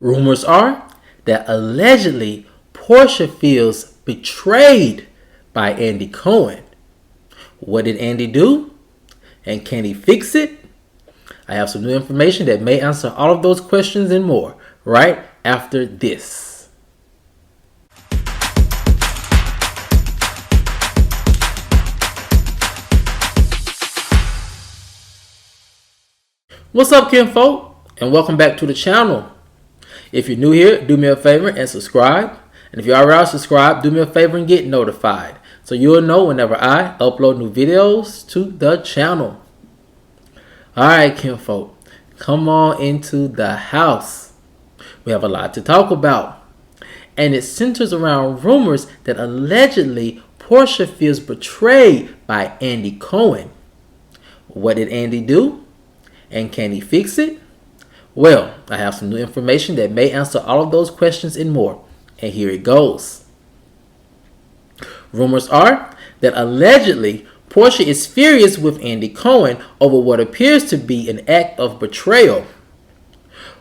Rumors are that allegedly Portia feels betrayed by Andy Cohen. What did Andy do? And can he fix it? I have some new information that may answer all of those questions and more right after this. What's up, kinfolk? And welcome back to the channel. If you're new here, do me a favor and subscribe. And if you're already subscribed, do me a favor and get notified, so you'll know whenever I upload new videos to the channel. Alright, kinfolk, come on into the house. We have a lot to talk about. And it centers around rumors that allegedly Portia feels betrayed by Andy Cohen. What did Andy do? And can he fix it? Well, I have some new information that may answer all of those questions and more. And here it goes. Rumors are that allegedly Portia is furious with Andy Cohen over what appears to be an act of betrayal.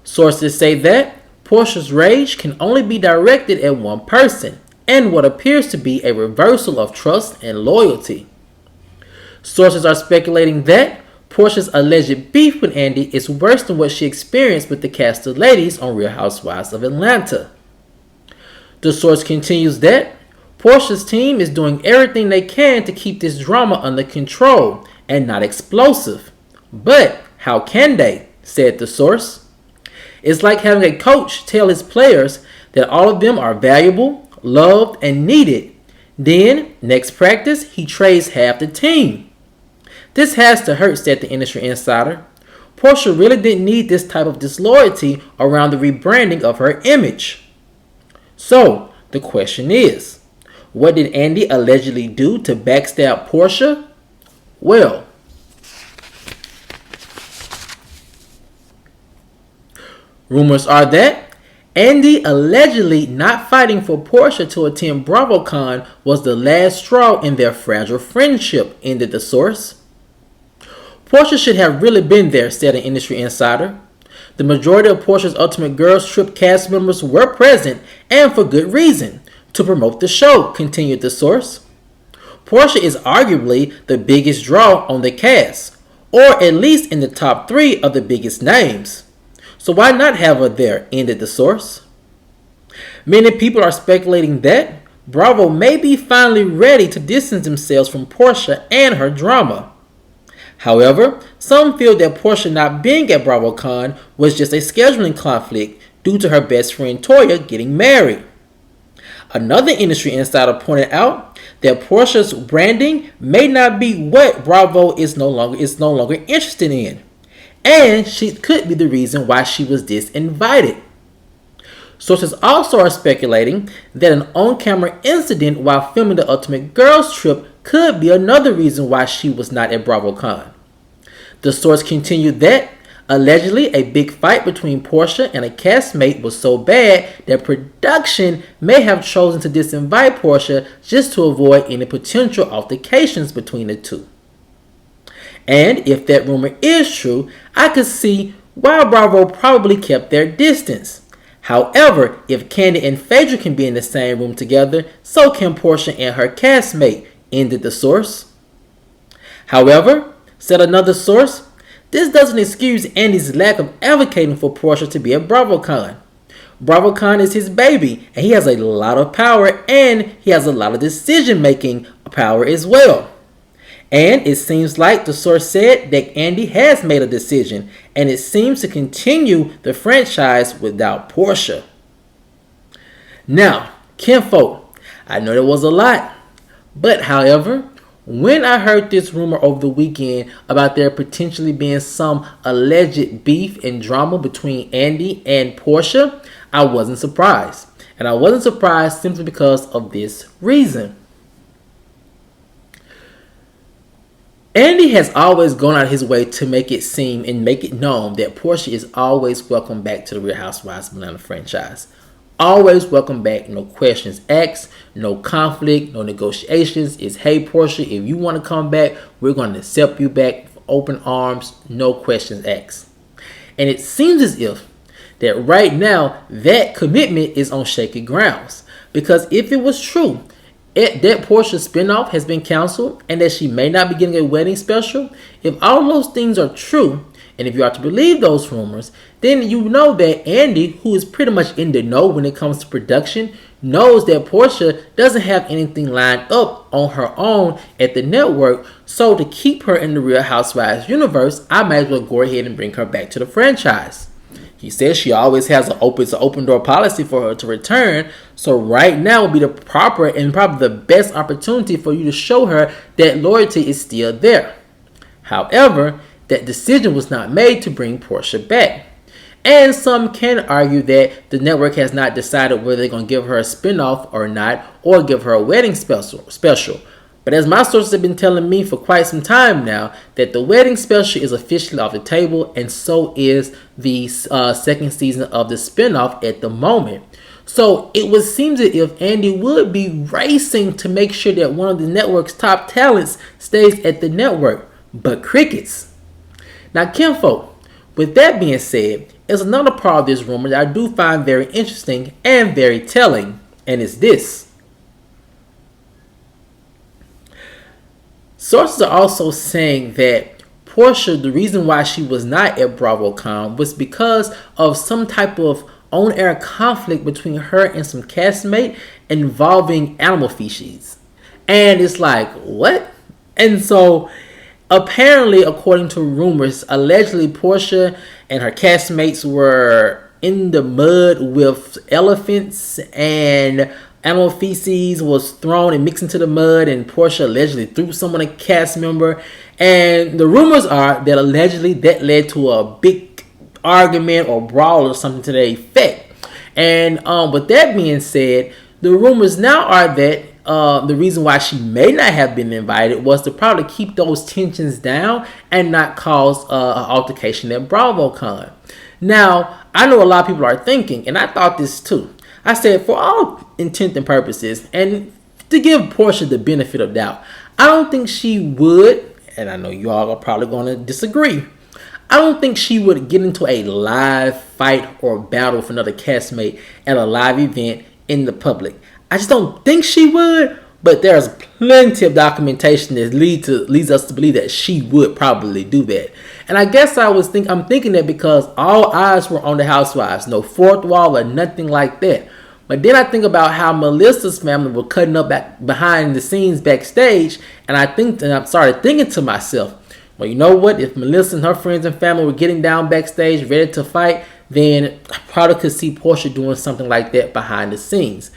Sources say that Portia's rage can only be directed at one person, and what appears to be a reversal of trust and loyalty. Sources are speculating that Portia's alleged beef with Andy is worse than what she experienced with the cast of ladies on Real Housewives of Atlanta. The source continues that Portia's team is doing everything they can to keep this drama under control and not explosive. But how can they? Said the source. It's like having a coach tell his players that all of them are valuable, loved, and needed. Then, next practice, he trades half the team. This has to hurt, said the industry insider. Portia really didn't need this type of disloyalty around the rebranding of her image. So, the question is, what did Andy allegedly do to backstab Portia? Well, rumors are that Andy allegedly not fighting for Portia to attend BravoCon was the last straw in their fragile friendship, ended the source. Portia should have really been there, said an industry insider. The majority of Portia's Ultimate Girls Trip cast members were present, and for good reason, to promote the show, continued the source. Portia is arguably the biggest draw on the cast, or at least in the top 3 of the biggest names. So why not have her there, ended the source. Many people are speculating that Bravo may be finally ready to distance themselves from Portia and her drama. However, some feel that Portia not being at BravoCon was just a scheduling conflict due to her best friend Toya getting married. Another industry insider pointed out that Portia's branding may not be what Bravo is no longer interested in, and she could be the reason why she was disinvited. Sources also are speculating that an on-camera incident while filming the Ultimate Girls Trip could be another reason why she was not at BravoCon. The source continued that allegedly a big fight between Portia and a castmate was so bad that production may have chosen to disinvite Portia just to avoid any potential altercations between the two. And if that rumor is true, I could see why Bravo probably kept their distance. However, if Kandi and Phaedra can be in the same room together, so can Portia and her castmate, ended the source. However, said another source, this doesn't excuse Andy's lack of advocating for Portia to be at BravoCon. BravoCon is his baby, and he has a lot of power, and he has a lot of decision-making power as well. And it seems like the source said that Andy has made a decision, and it seems to continue the franchise without Portia. Now, kinfolk, I know there was a lot, but however, when I heard this rumor over the weekend about there potentially being some alleged beef and drama between Andy and Portia, I wasn't surprised. And I wasn't surprised simply because of this reason. Andy has always gone out his way to make it seem and make it known that Portia is always welcome back to the Real Housewives of Atlanta franchise. Always welcome back, no questions asked, no conflict, no negotiations. It's, hey, Portia, if you want to come back, we're going to accept you back with open arms, no questions asked. And it seems as if that right now that commitment is on shaky grounds. Because if it was true that Portia spinoff has been canceled and that she may not be getting a wedding special, if all those things are true, and if you are to believe those rumors, then you know that Andy, who is pretty much in the know when it comes to production, knows that Portia doesn't have anything lined up on her own at the network. So to keep her in the Real Housewives universe, I might as well go ahead and bring her back to the franchise. He says she always has an open door policy for her to return. So right now would be the proper and probably the best opportunity for you to show her that loyalty is still there. However, that decision was not made to bring Portia back. And some can argue that the network has not decided whether they're going to give her a spinoff or not, or give her a wedding special. But as my sources have been telling me for quite some time now, that the wedding special is officially off the table, and so is the second season of the spinoff at the moment. So it would seem as if Andy would be racing to make sure that one of the network's top talents stays at the network. But crickets. Now, kinfolk, with that being said, is another part of this rumor that I do find very interesting and very telling, and it's this. Sources are also saying that Portia, the reason why she was not at BravoCon was because of some type of on-air conflict between her and some castmate involving animal feces. And it's like, what? And so apparently, according to rumors, allegedly Portia and her castmates were in the mud with elephants, and animal feces was thrown and mixed into the mud, and Portia allegedly threw someone, a cast member. And the rumors are that allegedly that led to a big argument or brawl or something to that effect. And with that being said, the rumors now are that the reason why she may not have been invited was to probably keep those tensions down and not cause an altercation at BravoCon. Now, I know a lot of people are thinking, and I thought this too. I said, for all intent and purposes, and to give Portia the benefit of doubt, I don't think she would, and I know you all are probably going to disagree, I don't think she would get into a live fight or battle with another castmate at a live event in the public. I just don't think she would, but there's plenty of documentation that leads us to believe that she would probably do that. And I guess I'm thinking that because all eyes were on the Housewives, no fourth wall or nothing like that. But then I think about how Melissa's family were cutting up back behind the scenes backstage, and I started thinking to myself, well, you know what? If Melissa and her friends and family were getting down backstage ready to fight, then I probably could see Portia doing something like that behind the scenes.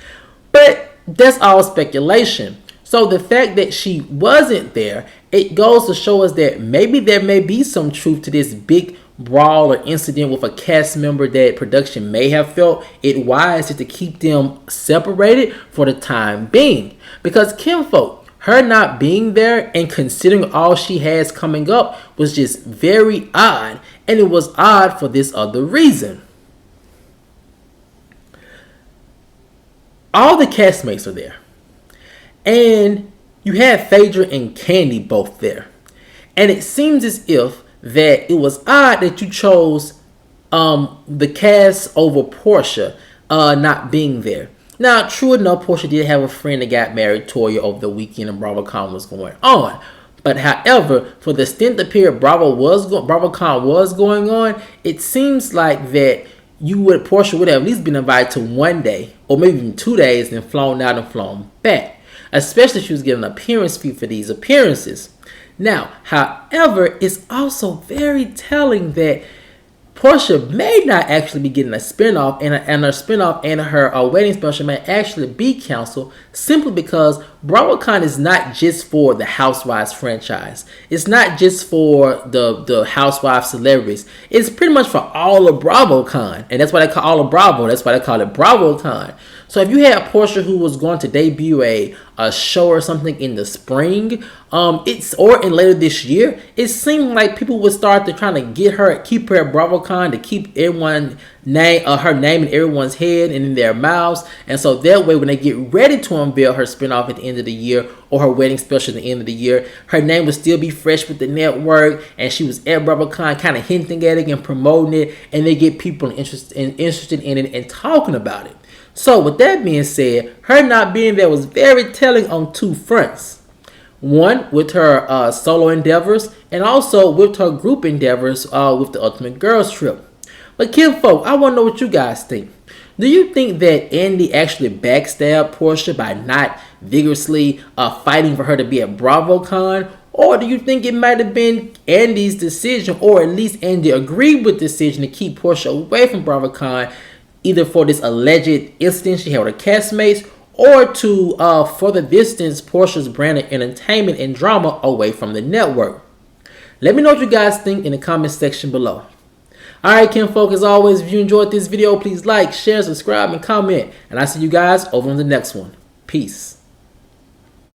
But that's all speculation. So the fact that she wasn't there, it goes to show us that maybe there may be some truth to this big brawl or incident with a cast member that production may have felt it wise to keep them separated for the time being. Because kinfolk, her not being there and considering all she has coming up was just very odd. And it was odd for this other reason. All the castmates are there. And you had Phaedra and Candy both there. And it seems as if that it was odd that you chose the cast over Portia not being there. Now, true enough, Portia did have a friend that got married, Toya, over the weekend, and BravoCon was going on. But however, for the stint of period BravoCon was going on, it seems like that Portia would have at least been invited to one day, or maybe even 2 days, and flown out and flown back. Especially if she was getting an appearance fee for these appearances. Now, however, it's also very telling that Portia may not actually be getting a spinoff, and her spinoff and her wedding special may actually be canceled simply because BravoCon is not just for the Housewives franchise. It's not just for the Housewives celebrities. It's pretty much for all of BravoCon, and that's why they call all of Bravo. That's why they call it BravoCon. So if you had Portia who was going to debut a show or something in the spring, or in later this year, it seemed like people would start to trying to keep her at BravoCon to keep her name in everyone's head and in their mouths, and so that way when they get ready to unveil her spinoff at the end end of the year or her wedding special at the end of the year, her name would still be fresh with the network, and she was at BravoCon kind of hinting at it and promoting it, and they get people interested in it and talking about it. So with that being said, her not being there was very telling on two fronts. One, with her solo endeavors, and also with her group endeavors with the Ultimate Girls Trip. But kinfolk, I want to know what you guys think. Do you think that Andy actually backstabbed Porsha by not vigorously fighting for her to be at BravoCon? Or do you think it might have been Andy's decision, or at least Andy agreed with the decision to keep Porsha away from BravoCon, either for this alleged incident she had with her castmates, or to further distance Porsha's brand of entertainment and drama away from the network? Let me know what you guys think in the comment section below. Alright, kinfolk, as always, if you enjoyed this video, please like, share, subscribe, and comment. And I'll see you guys over on the next one. Peace.